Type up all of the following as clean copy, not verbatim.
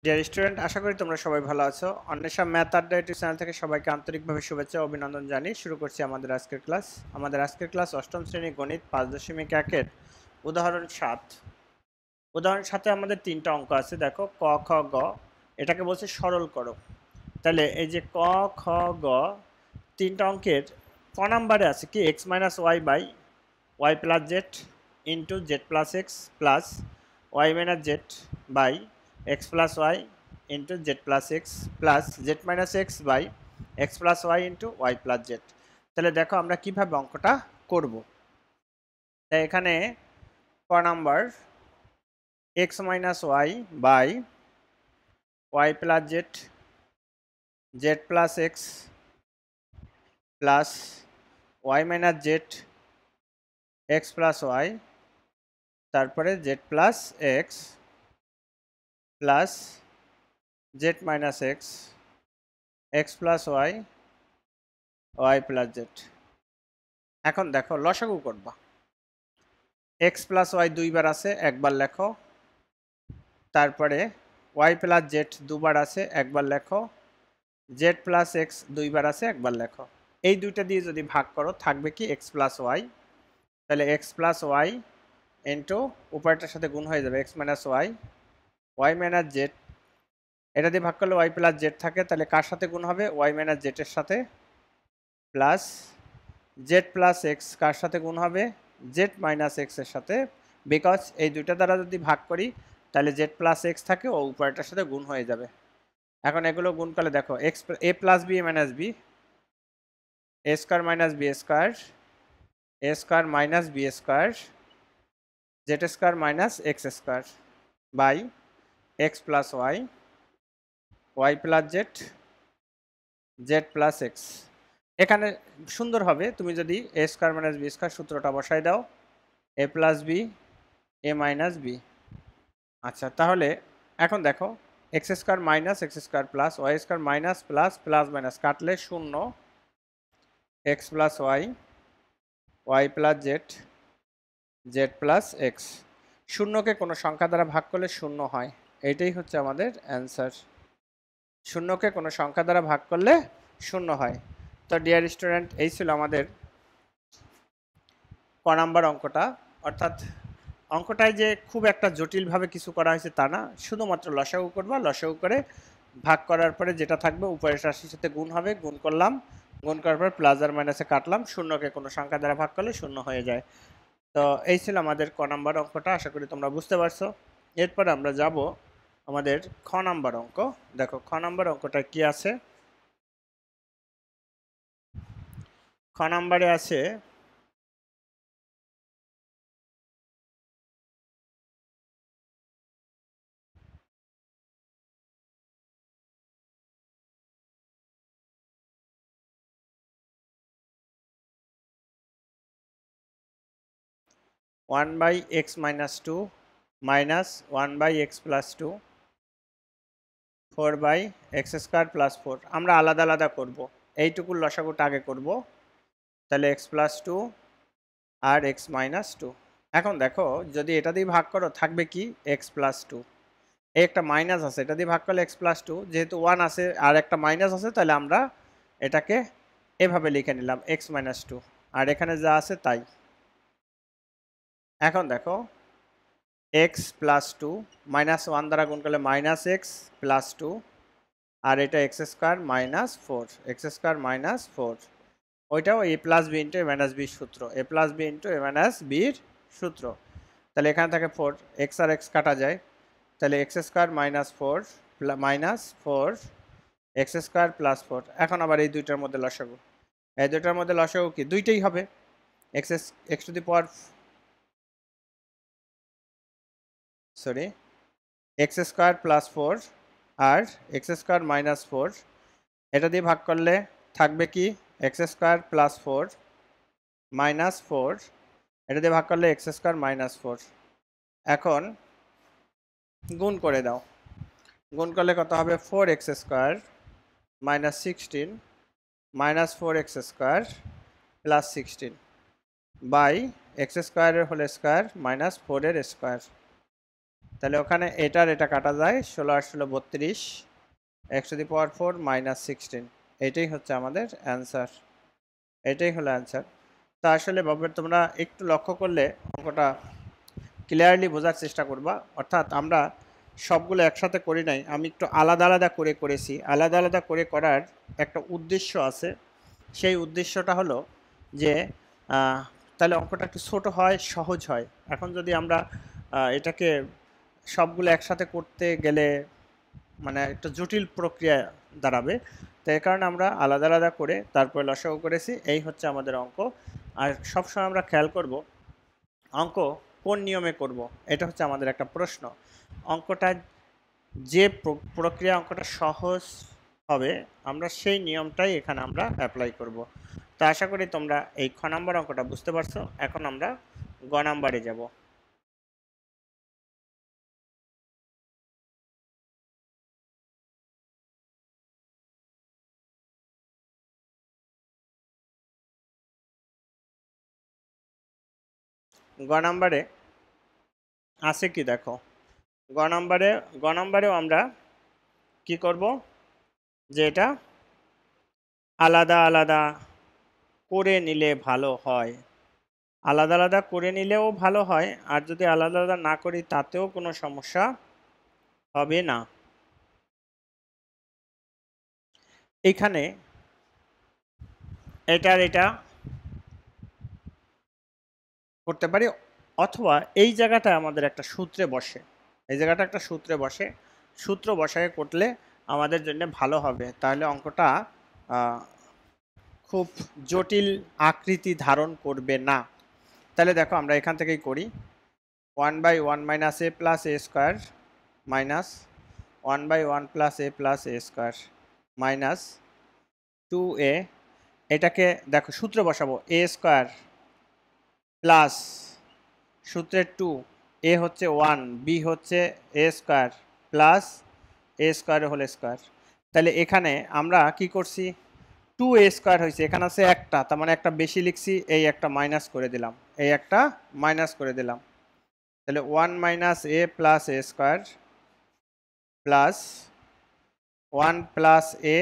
Deer student, আশা করি তোমরা সবাই ভালো আছো। অন্বেষা ম্যাথ আড্ডা ইউটিউব চ্যানেল থেকে সবাইকে আন্তরিকভাবে শুভেচ্ছা ও অভিনন্দন জানিয়ে শুরু করছি আমাদের আজকের ক্লাস অষ্টম শ্রেণী গণিত 5.1-এর উদাহরণ 7। উদাহরণ 7-এ আমাদের 3টা অঙ্ক আছে। দেখো, ক, খ, গ। এটাকে বলছে সরল করো। তাহলে এই যে ক, খ, গ 3টা অঙ্কের ক নাম্বারে আছে কি x minus y by y plus z into z plus x plus y minus z by x plus y into z plus x plus z minus x by x plus y into y plus z. তাহলে দেখো আমরা কিভাবে অঙ্কটা করব। তাই এখানে ক number x minus y by y plus Z Z plus x plus y minus z x plus y, তারপরে z plus x plus z minus x x plus Y Y plus z. এখন দেখো লসাগু করবা। X plus Y দুইবার আছে, একবার লেখো। তারপরে ওয়াই প্লাস জেড দুবার আছে, একবার লেখো। জেড প্লাস এক্স দুইবার আছে, একবার লেখো। এই দুইটা দিয়ে যদি ভাগ করো থাকবে কি এক্স প্লাস ওয়াই। তাহলে এক্স প্লাস ওয়াই ইন্টু উপরটার সাথে গুণ হয়ে যাবে x minus y y minus z. এটা দিয়ে ভাগ করলে ওয়াই প্লাস জেড থাকে, তাহলে কার সাথে গুণ হবে ওয়াই মাইনাস জেডের সাথে, প্লাস জেড প্লাস এক্স কার সাথে গুণ হবে জেড মাইনাস এক্সের সাথে। বিকজ এই দুইটা দ্বারা যদি ভাগ করি তাহলে জেড প্লাস এক্স থাকে ও উপরটার সাথে গুণ হয়ে যাবে। এখন এগুলো গুণ করলে দেখো x a plus b a minus b, a square minus b square, a square minus b square, z square minus x square by x plus Y Y plus Z Z plus x. এখানে সুন্দর হবে তুমি যদি a square minus b square সূত্রটা বসাই দাও, a plus b a minus b. আচ্ছা, তাহলে এখন দেখো x square minus x square plus y square minus plus plus minus কাটলে শূন্য, X plus Y Y plus Z Z plus X. শূন্যকে কোনো সংখ্যা দ্বারা ভাগ করলে শূন্য হয়, এইটাই হচ্ছে আমাদের অ্যান্সার। শূন্যকে কোনো সংখ্যা দ্বারা ভাগ করলে শূন্য হয়। তো ডিয়ার স্টুডেন্ট, এই ছিল আমাদের ক নাম্বার অঙ্কটা। অর্থাৎ অঙ্কটায় যে খুব একটা জটিলভাবে কিছু করা হয়েছে তা না, শুধুমাত্র লসাগু করবা, লসাগু করে ভাগ করার পরে যেটা থাকবে উপরের রাশির সাথে গুণ হবে, গুণ করলাম, গুণ করার পর প্লাস আর মাইনাসে কাটলাম, শূন্যকে কোনো সংখ্যা দ্বারা ভাগ করলে শূন্য হয়ে যায়। তো এই ছিল আমাদের ক নাম্বার অঙ্কটা, আশা করি তোমরা বুঝতে পারছো। এরপর আমরা যাব আমাদের খ নাম্বার অঙ্ক। দেখো খ নাম্বার অঙ্কটা কি আছে। খ নাম্বারে আছে 1 by x minus 2 minus 1 by x plus 2 4 by x square plus 4। আমরা আলাদা আলাদা করব, এইটুকুর লসাগুটা আগে করব। তাহলে x plus 2 আর x minus 2। এখন দেখো যদি এটা দিয়ে ভাগ করো থাকবে কি x plus 2, এই একটা মাইনাস আছে, এটা দিয়ে ভাগ করলে x plus 2, যেহেতু 1 আছে আর একটা মাইনাস আছে তাহলে আমরা এটাকে এভাবে লিখে নিলাম x minus 2, আর এখানে যা আছে তাই। এখন দেখো x প্লাস 2 মাইনাস 1 দ্বারা গুণ করলে মাইনাস এক্স প্লাস 2, আর এটা x square minus 4, x square minus 4। ওইটাও এ প্লাস বি ইন্টু এ মাইনাস বির সূত্র, এ প্লাস বি ইন্টু এ মাইনাস বির সূত্র। তাহলে এখানে থাকে 4, এক্স আর এক্স কাটা যায়, তাহলে x square minus 4 minus 4 x square plus 4। এখন আবার এই দুইটার মধ্যে লসাগু, এই দুইটার মধ্যে লসাগু কি দুইটাই হবে, x to the power sorry x square plus 4 আর এক্স স্কোয়ার মাইনাস 4, এটা দিয়ে ভাগ করলে থাকবে কি এক্স স্কোয়ার প্লাস 4 মাইনাস 4, এটা দিয়ে ভাগ করলে এক্স স্কোয়ার মাইনাস 4। এখন গুণ করে দাও, গুণ করলে কত হবে 4x square minus 16 minus 4x square plus 16 by x স্কোয়ারের হোল স্কোয়ার মাইনাস 4 এর স্কোয়ার। তাহলে ওখানে এটার এটা কাটা যায়, 16 আর 16 32, x⁴ -16। এটাই হচ্ছে আমাদের অ্যান্সার, এটাই হলো অ্যান্সার। তা আসলে বাবু তোমরা একটু লক্ষ্য করলে অঙ্কটা ক্লিয়ারলি বোঝার চেষ্টা করবা। অর্থাৎ আমরা সবগুলো একসাথে করি নাই, আমি একটু আলাদা আলাদা করে করেছি। আলাদা আলাদা করে করার একটা উদ্দেশ্য আছে। সেই উদ্দেশ্যটা হলো যে তাহলে অঙ্কটা একটু ছোটো হয়, সহজ হয়। এখন যদি আমরা এটাকে সবগুলো একসাথে করতে গেলে মানে একটা জটিল প্রক্রিয়া দাঁড়াবে। তো এই কারণে আমরা আলাদা আলাদা করে তারপরে লসাগু করেছি। এই হচ্ছে আমাদের অঙ্ক। আর সবসময় আমরা খেয়াল করব অঙ্ক কোন নিয়মে করব, এটা হচ্ছে আমাদের একটা প্রশ্ন। অঙ্কটা যে প্রক্রিয়া অঙ্কটা সহজ হবে, আমরা সেই নিয়মটাই এখানে আমরা অ্যাপ্লাই করব। তো আশা করি তোমরা এই খ নাম্বার অঙ্কটা বুঝতে পারছো। এখন আমরা গ নাম্বারে যাব। গ নাম্বারে আছে কি দেখো, গ নাম্বারে গ নাম্বারেও আমরা কি করব, যে এটা আলাদা আলাদা করে নিলে ভালো হয়। আলাদা আলাদা করে নিলেও ভালো হয়, আর যদি আলাদা আলাদা না করি তাতেও কোনো সমস্যা হবে না। এখানে এটার এটা করতে পারি, অথবা এই জায়গাটা আমাদের একটা সূত্রে বসে, এই জায়গাটা একটা সূত্রে বসে, সূত্র বসায় করলে আমাদের জন্য ভালো হবে। তাহলে অঙ্কটা খুব জটিল আকৃতি ধারণ করবে না। তাহলে দেখো আমরা এখান থেকেই করি। 1/1 - a + a square minus 1/1 + a + a square minus 2a। এটাকে দেখো সূত্র বসাবো, a স্কোয়ার প্লাস সূত্রের 2, a হচ্ছে 1, b হচ্ছে a square plus a square whole square. তাহলে এখানে আমরা কি করছি, 2a স্কোয়ার হয়েছে, এখানে আছে একটা, তার মানে একটা বেশি লিখছি, এই একটা মাইনাস করে দিলাম, এই একটা মাইনাস করে দিলাম। তাহলে 1 - a + a square plus 1 + a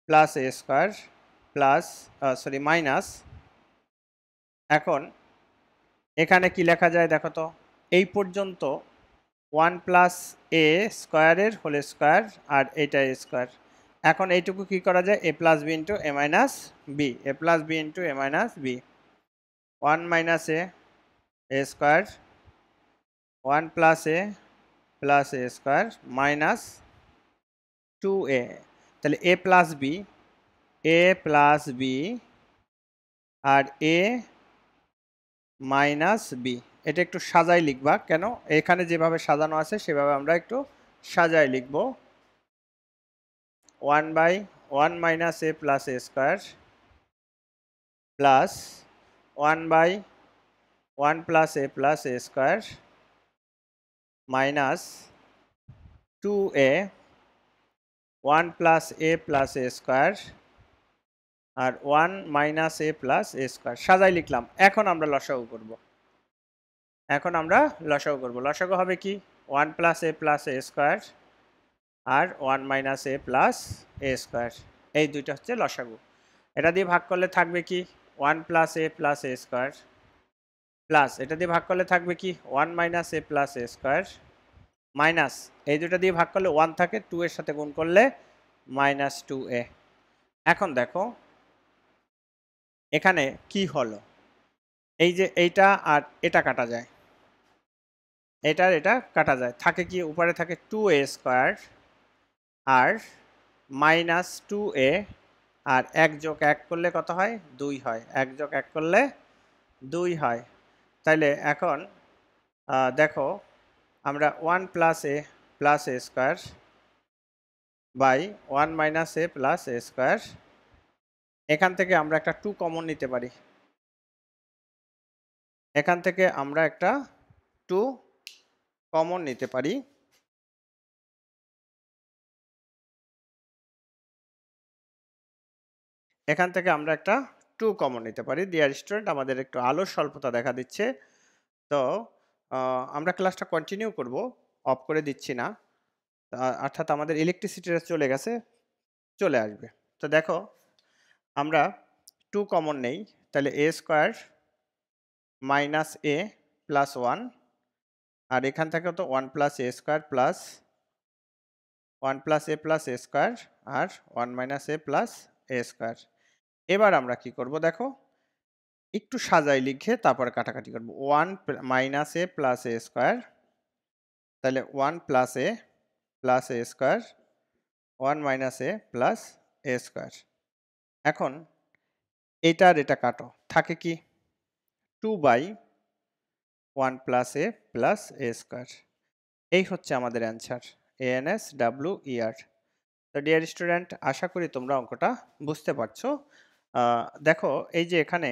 + a square plus sorry minus. এখন এখানে কি লেখা যায় দেখো তো, এই পর্যন্ত 1 + a স্কোয়ারের হোল স্কোয়ার আর এটা স্কোয়ার। এখন এইটুকু কি করা যায়, a + b * a - b, a + b * a - b। 1 - a square 1 + a + a square minus 2a। তাহলে a + b, a + b R a - b। এটা একটু সাজাই লিখবা, কেন এখানে যেভাবে সাজানো আছে সেভাবে আমরা একটু সাজাই লিখব। 1/1 - a + a square plus 1/1 + a + a square minus 2a 1 + a + a square আর 1 - a + a স্কোয়ার সাজাই লিখলাম। এখন আমরা লসাগু করব, এখন আমরা লসাগু করব। লসাগু হবে কি, 1 + a + a স্কোয়ার আর 1 - a + a স্কোয়ার, এই দুইটা হচ্ছে লসাগু। এটা দিয়ে ভাগ করলে থাকবে কি, 1 + a + a স্কোয়ার প্লাস এটা দিয়ে ভাগ করলে থাকবে কি, 1 - a + a স্কোয়ার মাইনাস এই দুটো দিয়ে ভাগ করলে 1 থাকে, 2 এর সাথে গুণ করলে -2a। এখন দেখো এখানে কি হলো, এই যে এইটা আর এটা কাটা যায়, এটার এটা কাটা যায়, থাকে কি উপরে থাকে 2a স্কোয়ার আর -2a, আর 1 + 1 করলে কত হয়, 2 হয়, 1 + 1 করলে 2 হয়। তাইলে এখন দেখো আমরা 1 + a + a square by 1 - a + a square, এখান থেকে আমরা একটা 2 কমন নিতে পারি, এখান থেকে আমরা একটা 2 কমন নিতে পারি। এখান থেকে আমরা একটা 2 কমন নিতে পারি। ডিয়ার স্টুডেন্ট, আমাদের একটু আলোর স্বল্পতা দেখা দিচ্ছে। তো আমরা ক্লাসটা কন্টিনিউ করব, অফ করে দিচ্ছি না। অর্থাৎ আমাদের ইলেকট্রিসিটিটা চলে গেছে, চলে আসবে। তো দেখো আমরা 2 কমন নেই, তাহলে a square minus a plus 1, আর এখান থেকে তো 1 plus a square plus 1 plus a plus a square আর 1 minus a plus a square. এবার আমরা কি করব দেখো, একটু সাজাই লিখে তারপরে কাটাকাটি করব। 1 minus a plus a square, তাহলে 1 plus a plus a square, 1 minus a plus a square. এখন এইটা আর এটা কাটো, থাকে কি 2 by 1 plus a plus a square. এই হচ্ছে আমাদের অ্যান্সার, ANSWER। তো ডিয়ার স্টুডেন্ট, আশা করি তোমরা অঙ্কটা বুঝতে পারছো। দেখো এই যে এখানে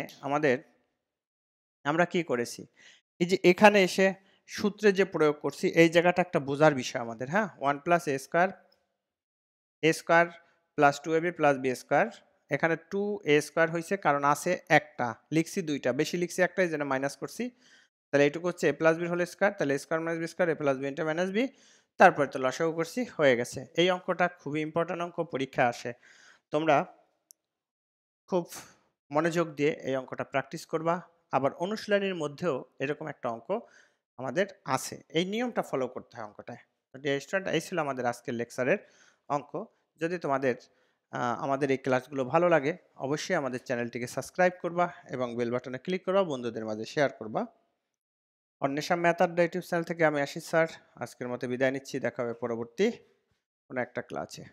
আমরা কি করেছি, এই যে এখানে এসে সূত্রে যে প্রয়োগ করছি এই জায়গাটা একটা বোঝার বিষয় আমাদের। হ্যাঁ, 1 plus a square plus 2ab plus b square. এখানে 2a স্কয়ার হয়েছে কারণ আছে একটা, লিখছি দুইটা, বেশি লিখছি একটা, এই জন্য মাইনাস করছি। তাহলে এইটুকু হচ্ছে a plus b whole square, তাহলে a square minus b square, a plus b into minus b, তারপরে তো লসাগু করছি, হয়ে গেছে। এই অঙ্কটা খুবই ইম্পর্টেন্ট অঙ্ক, পরীক্ষায় আসে। তোমরা খুব মনোযোগ দিয়ে এই অঙ্কটা প্র্যাকটিস করবা। আবার অনুশীলনীর মধ্যেও এরকম একটা অঙ্ক আমাদের আছে, এই নিয়মটা ফলো করতে হয় অঙ্কটায়। তো ডিয়ার স্টুডেন্ট, এই ছিল আমাদের আজকের লেকচারের অঙ্ক। যদি তোমাদের আমাদের এই ক্লাসগুলো ভালো লাগে, অবশ্যই আমাদের চ্যানেলটিকে সাবস্ক্রাইব করবা এবং বেল বাটনে ক্লিক করবা, বন্ধুদের মাঝে শেয়ার করবা। অন্বেষা ম্যাথ আড্ডা ইউটিউব চ্যানেল থেকে আমি আশিস স্যার আজকের মতো বিদায় নিচ্ছি। দেখা হবে পরবর্তী কোনো একটা ক্লাসে।